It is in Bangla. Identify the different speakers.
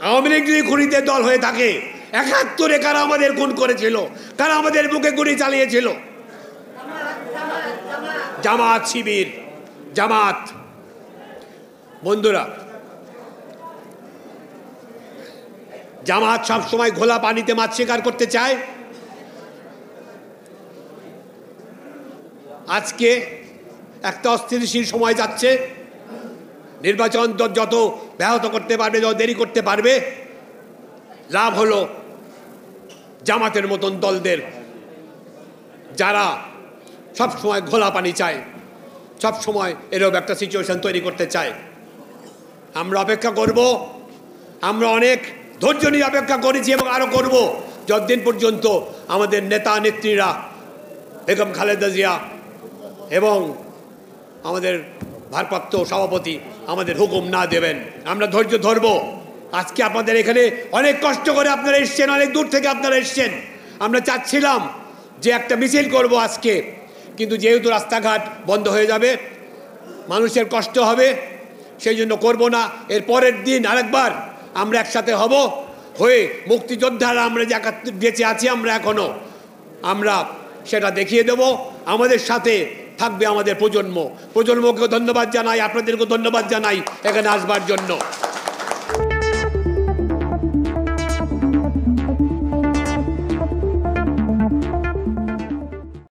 Speaker 1: আওয়ামী লীগ যদি খুনিদের দল হয়ে থাকে, ৭১ কারা আমাদের খুন করেছিল, কারা আমাদের বুকে গুলি চালিয়েছিল? জামাত, শিবির, জামাত। বন্ধুরা, জামাত সবসময় ঘোলা পানিতে মাছ শিকার করতে চায়। আজকে একটা অস্থিতিশীল সময় যাচ্ছে, নির্বাচন যত ব্যাহত করতে পারবে, যত দেরি করতে পারবে, লাভ হলো জামাতের মতন দলদের, যারা সবসময় ঘোলা পানি চায়, সবসময় এরকম একটা সিচুয়েশন তৈরি করতে চায়। আমরা অপেক্ষা করব, আমরা অনেক ধৈর্য নিয়ে অপেক্ষা করেছি এবং আরও করব, যতদিন পর্যন্ত আমাদের নেতা নেত্রীরা, বেগম খালেদা জিয়া এবং আমাদের ভারপ্রাপ্ত সভাপতি আমাদের হুকুম না দেবেন, আমরা ধৈর্য ধরব। আজকে আপনাদের এখানে অনেক কষ্ট করে আপনারা এসছেন, অনেক দূর থেকে আপনারা এসছেন। আমরা চাচ্ছিলাম যে একটা মিছিল করব আজকে, কিন্তু যেহেতু রাস্তাঘাট বন্ধ হয়ে যাবে, মানুষের কষ্ট হবে, সেই জন্য করব না। এর পরের দিন আরেকবার আমরা একসাথে হব, হয়ে মুক্তিযোদ্ধারা আমরা যে বেঁচে আছি আমরা এখনো, আমরা সেটা দেখিয়ে দেব। আমাদের সাথে থাকবে আমাদের প্রজন্মকেও ধন্যবাদ জানাই, আপনাদেরকেও ধন্যবাদ জানাই এখানে আসবার জন্য।